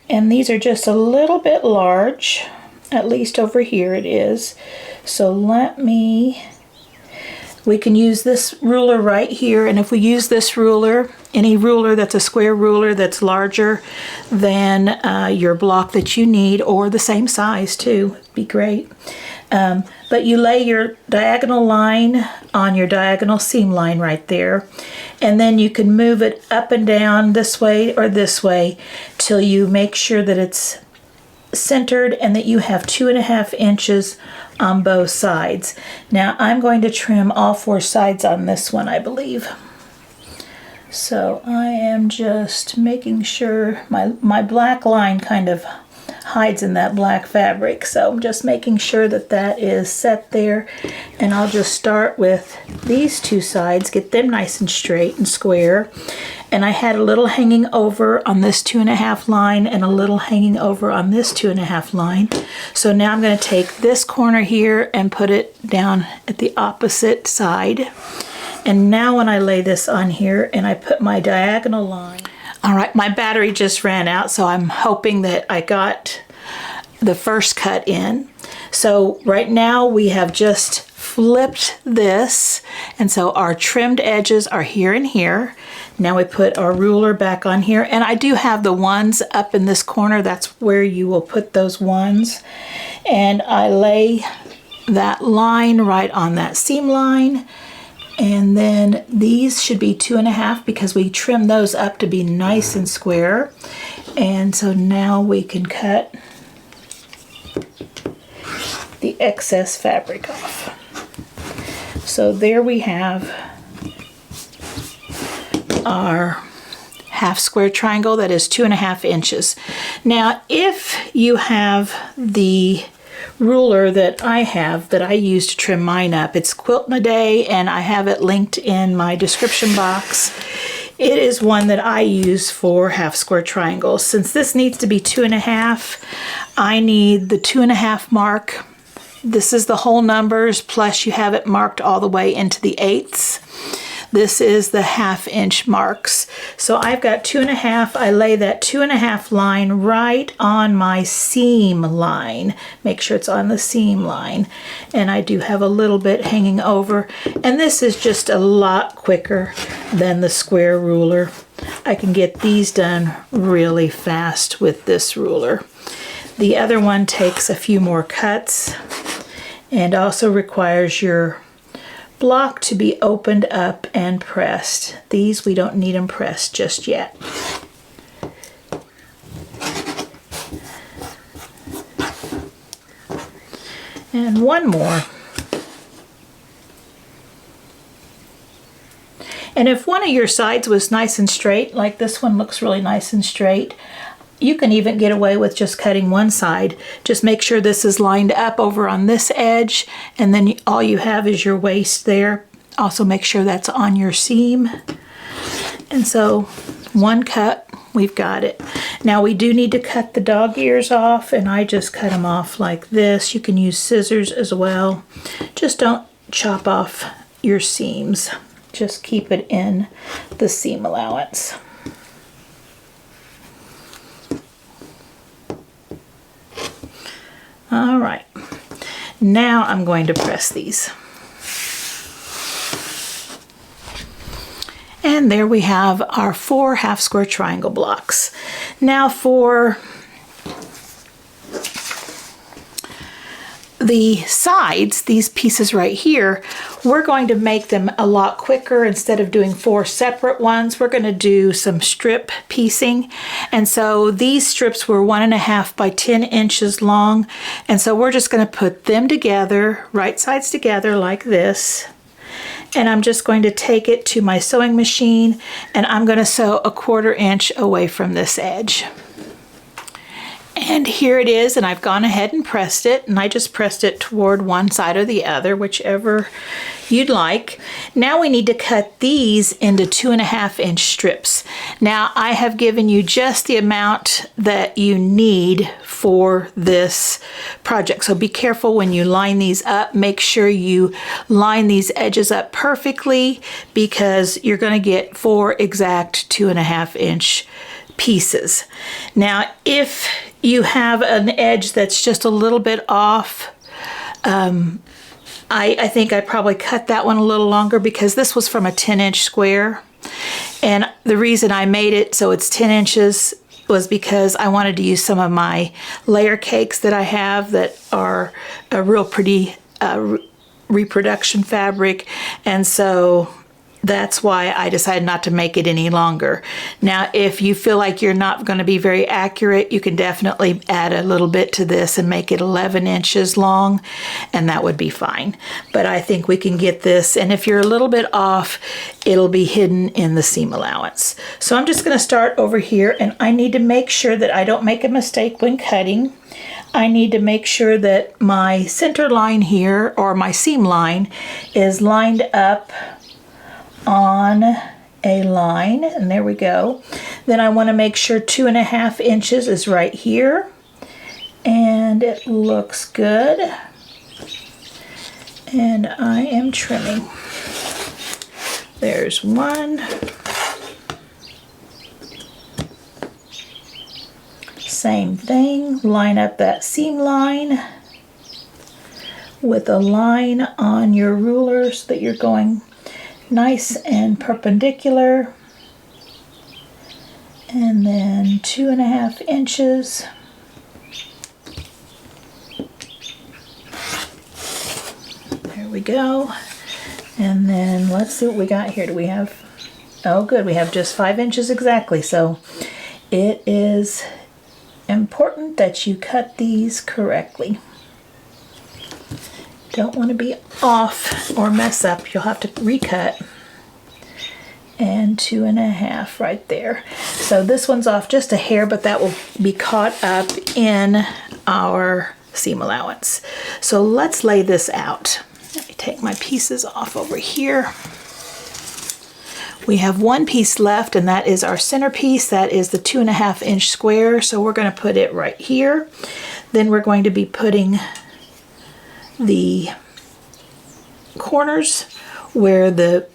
And these are just a little bit large, at least over here it is. So we can use this ruler right here, and if we use this ruler, any ruler that's a square ruler that's larger than your block that you need, or the same size too, it'd be great. But you lay your diagonal line on your diagonal seam line right there, and then you can move it up and down this way or this way till you make sure that it's centered and that you have 2.5 inches on both sides. Now I'm going to trim all 4 sides on this one, I believe. So I am just making sure my black line kind of hides in that black fabric, so I'm just making sure that that is set there, and I'll just start with these 2 sides, get them nice and straight and square. And I had a little hanging over on this 2.5 line and a little hanging over on this 2.5 line. So now I'm going to take this corner here and put it down at the opposite side. And now when I lay this on here and I put my diagonal line. All right, my battery just ran out, so I'm hoping that I got the first cut in. So right now we have just flipped this, and so our trimmed edges are here and here. Now we put our ruler back on here, and I do have the ones up in this corner. That's where you will put those ones. And I lay that line right on that seam line. And then these should be 2.5 because we trimmed those up to be nice and square. And so now we can cut the excess fabric off. So there we have our half square triangle that is 2.5 inches. Now if you have the ruler that I use to trim mine up, it's Quilt in a Day, and I have it linked in my description box. It is one that I use for half square triangles. Since this needs to be 2.5, I need the 2.5 mark. This is the whole numbers, plus you have it marked all the way into the 1/8. This is the 1/2 inch marks. So I've got 2.5. I lay that 2.5 line right on my seam line. Make sure it's on the seam line. And I do have a little bit hanging over. And this is just a lot quicker than the square ruler. I can get these done really fast with this ruler. The other one takes a few more cuts and also requires your block to be opened up and pressed. These we don't need them pressed just yet. And one more. And if one of your sides was nice and straight, like this one looks really nice and straight, you can even get away with just cutting one side. Just make sure this is lined up over on this edge, and then all you have is your waist there. Also make sure that's on your seam. And so one cut, we've got it. Now we do need to cut the dog ears off, and I just cut them off like this. You can use scissors as well. Just don't chop off your seams. Just keep it in the seam allowance. All right, now I'm going to press these. And there we have our 4 half square triangle blocks. Now for the sides, these pieces right here, we're going to make them a lot quicker. Instead of doing 4 separate ones, we're going to do some strip piecing. And so these strips were 1.5 by 10 inches long. And so we're just going to put them together, right sides together like this. and I'm just going to take it to my sewing machine, and I'm going to sew 1/4 inch away from this edge. And here it is, and I've gone ahead and pressed it, and I just pressed it toward one side or the other, whichever you'd like. Now we need to cut these into 2.5 inch strips. Now I have given you just the amount that you need for this project, so be careful when you line these up. Make sure you line these edges up perfectly, because you're going to get 4 exact 2.5 inch pieces. Now if you have an edge that's just a little bit off, I think I probably cut that one a little longer, because this was from a 10-inch square, and the reason I made it so it's 10 inches was because I wanted to use some of my layer cakes that I have that are a real pretty reproduction fabric, and so that's why I decided not to make it any longer. Now, if you feel like you're not going to be very accurate, you can definitely add a little bit to this and make it 11 inches long, and that would be fine. But I think we can get this, and if you're a little bit off, it'll be hidden in the seam allowance. So I'm just going to start over here, and I need to make sure that I don't make a mistake when cutting. I need to make sure that my center line here, or my seam line, is lined up on a line, and there we go. Then I want to make sure 2.5 inches is right here, and it looks good, and I am trimming. There's one, same thing, line up that seam line with a line on your ruler so that you're going nice and perpendicular, and then 2.5 inches. There we go. And then let's see what we got here. Do we have, oh good, we have just 5 inches exactly. So it is important that you cut these correctly. Don't want to be off or mess up. You'll have to recut. And 2.5 right there. So this one's off just a hair, but that will be caught up in our seam allowance. So let's lay this out. Let me take my pieces off over here. We have one piece left, and that is our centerpiece. That is the 2.5 inch square. So we're going to put it right here. Then we're going to be putting the corners where the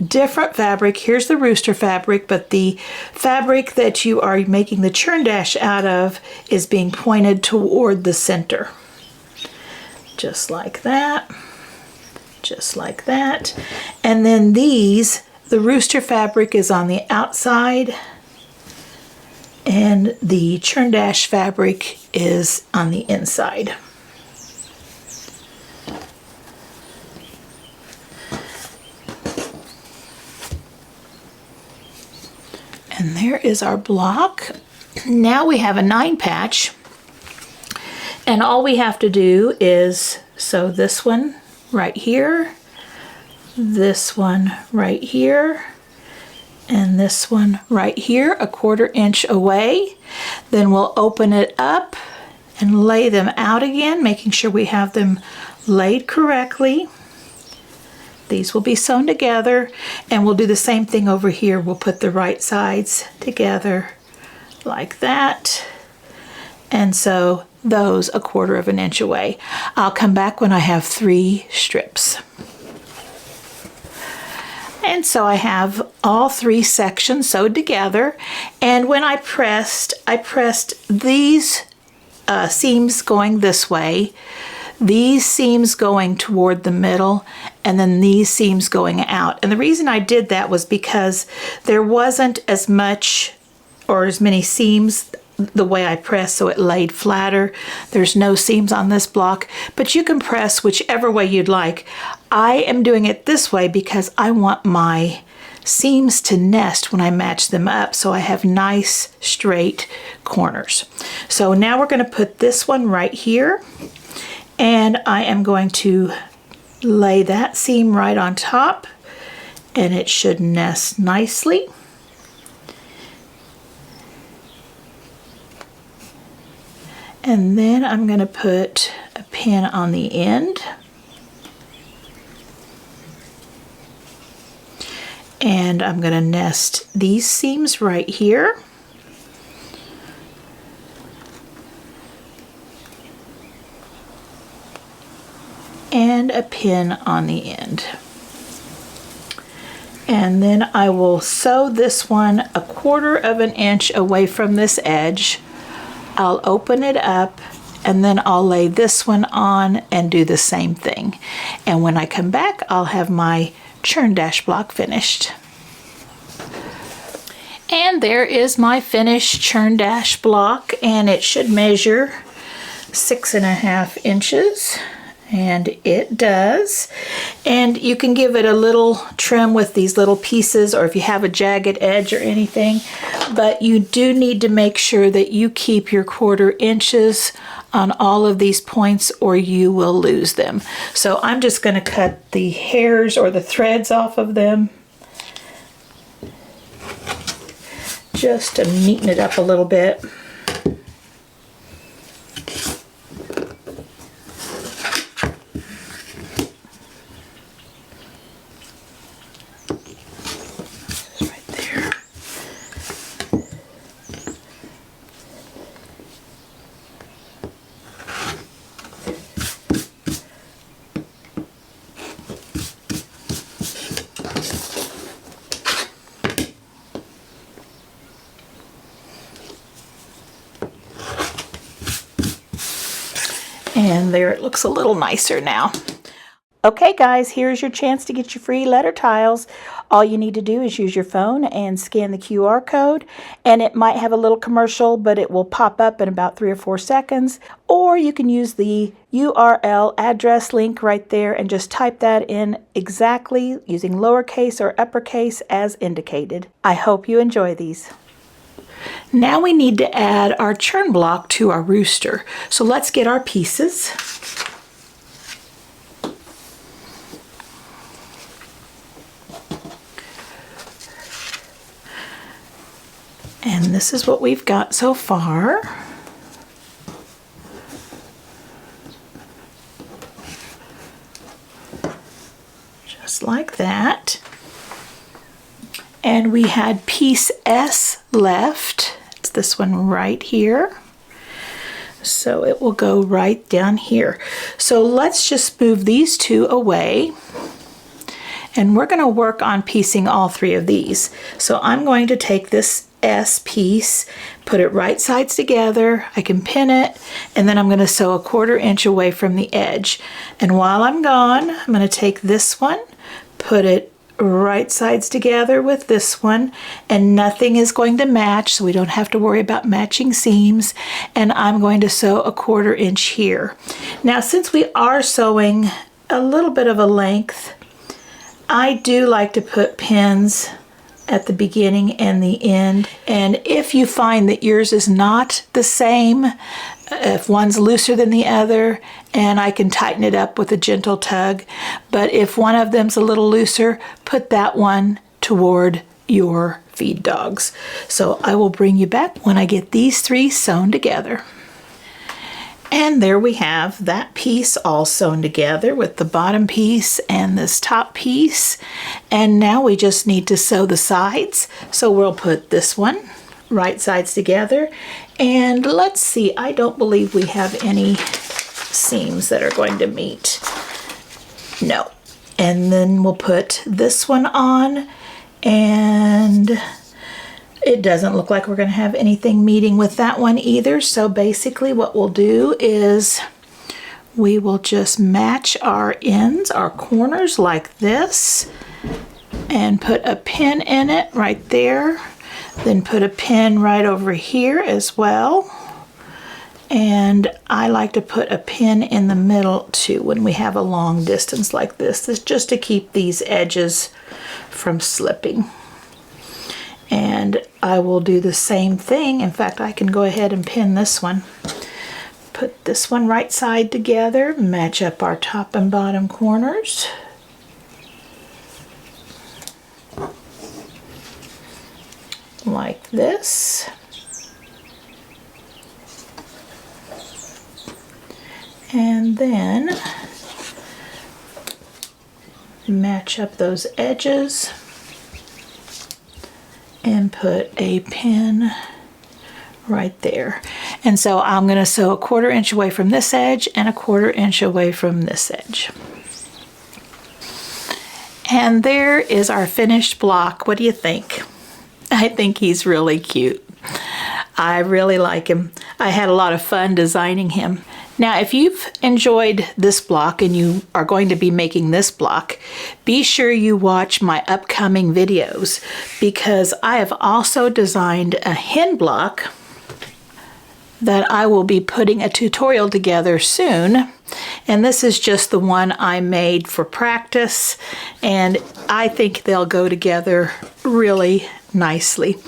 different fabric, here's the Rooster fabric, but the fabric that you are making the churn dash out of is being pointed toward the center. Just like that. Just like that. And then these, the Rooster fabric is on the outside, and the churn dash fabric is on the inside. And there is our block. Now we have a 9 patch, and all we have to do is sew this one right here, this one right here, and this one right here, 1/4 inch away. Then we'll open it up and lay them out again, making sure we have them laid correctly. These will be sewn together, and we'll do the same thing over here. We'll put the right sides together like that, and sew those 1/4 inch away. I'll come back when I have 3 strips. And so I have all 3 sections sewed together, and when I pressed these seams going this way, these seams going toward the middle, and then these seams going out. And the reason I did that was because there wasn't as much or as many seams the way I pressed, so it laid flatter. There's no seams on this block, but you can press whichever way you'd like. I am doing it this way because I want my seams to nest when I match them up, so I have nice straight corners. So now we're going to put this one right here, and I am going to lay that seam right on top, and it should nest nicely. And then I'm going to put a pin on the end. And I'm going to nest these seams right here. And a pin on the end. And then I will sew this one 1/4 of an inch away from this edge. I'll open it up, and then I'll lay this one on and do the same thing. And when I come back, I'll have my churn dash block finished. And there is my finished churn dash block, and it should measure 6.5 inches. And it does. And you can give it a little trim with these little pieces, or if you have a jagged edge or anything, but you do need to make sure that you keep your 1/4 inches on all of these points, or you will lose them. So I'm just going to cut the hairs or the threads off of them just to neaten it up a little bit. And there, it looks a little nicer now. Okay guys, here's your chance to get your free letter tiles. All you need to do is use your phone and scan the QR code, and it might have a little commercial, but it will pop up in about 3 or 4 seconds. Or you can use the URL address link right there and just type that in exactly using lowercase or uppercase as indicated. I hope you enjoy these. Now we need to add our churn block to our rooster. So let's get our pieces. And this is what we've got so far. Just like that. And we had piece S left. It's this one right here. So it will go right down here. So let's just move these two away. And we're going to work on piecing all 3 of these. So I'm going to take this S piece, put it right sides together. I can pin it, and then I'm going to sew 1/4 inch away from the edge. And while I'm gone, I'm going to take this one, put it right sides together with this one, and nothing is going to match, so we don't have to worry about matching seams. And I'm going to sew 1/4 inch here. Now, since we are sewing a little bit of a length, I do like to put pins at the beginning and the end. And if you find that yours is not the same, if one's looser than the other, and I can tighten it up with a gentle tug, but if one of them's a little looser, put that one toward your feed dogs. So I will bring you back when I get these 3 sewn together. And there we have that piece all sewn together with the bottom piece and this top piece. And now we just need to sew the sides. So we'll put this one right sides together. And let's see, I don't believe we have any seams that are going to meet. No. And then we'll put this one on, and it doesn't look like we're going to have anything meeting with that one either. So basically what we'll do is we will just match our ends, our corners like this, and put a pin in it right there. Then put a pin right over here as well. And I like to put a pin in the middle too when we have a long distance like this. This is just to keep these edges from slipping. And I will do the same thing. In fact, I can go ahead and pin this one. put this one right side together, match up our top and bottom corners. Like this. And then match up those edges and put a pin right there. And so I'm going to sew 1/4 inch away from this edge and 1/4 inch away from this edge. And there is our finished block. What do you think? I think he's really cute. I really like him. I had a lot of fun designing him. Now, if you've enjoyed this block and you are going to be making this block, be sure you watch my upcoming videos, because I have also designed a hen block that I will be putting a tutorial together soon. And this is just the one I made for practice, and I think they'll go together really nicely.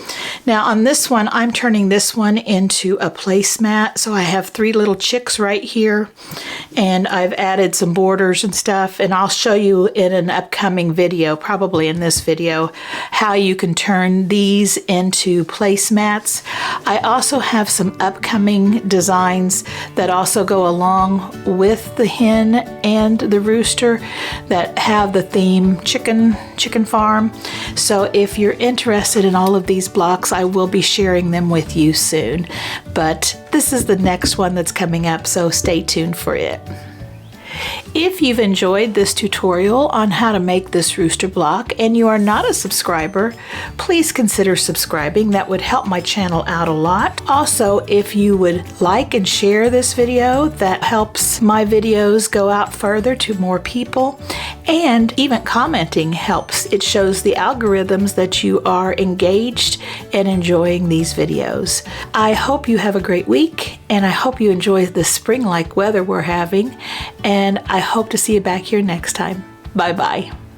Now on this one, I'm turning this one into a placemat. So I have 3 little chicks right here, and I've added some borders and stuff, and I'll show you in an upcoming video, probably in this video, how you can turn these into placemats. I also have some upcoming designs that also go along with the hen and the rooster that have the theme chicken farm. So if you're interested in all of these blocks, I will be sharing them with you soon. But this is the next one that's coming up, so stay tuned for it. If you've enjoyed this tutorial on how to make this rooster block and you are not a subscriber, please consider subscribing. That would help my channel out a lot. Also, if you would like and share this video, that helps my videos go out further to more people. And even commenting helps. It shows the algorithms that you are engaged and enjoying these videos. I hope you have a great week, and I hope you enjoy the spring-like weather we're having, and I hope to see you back here next time. Bye-bye.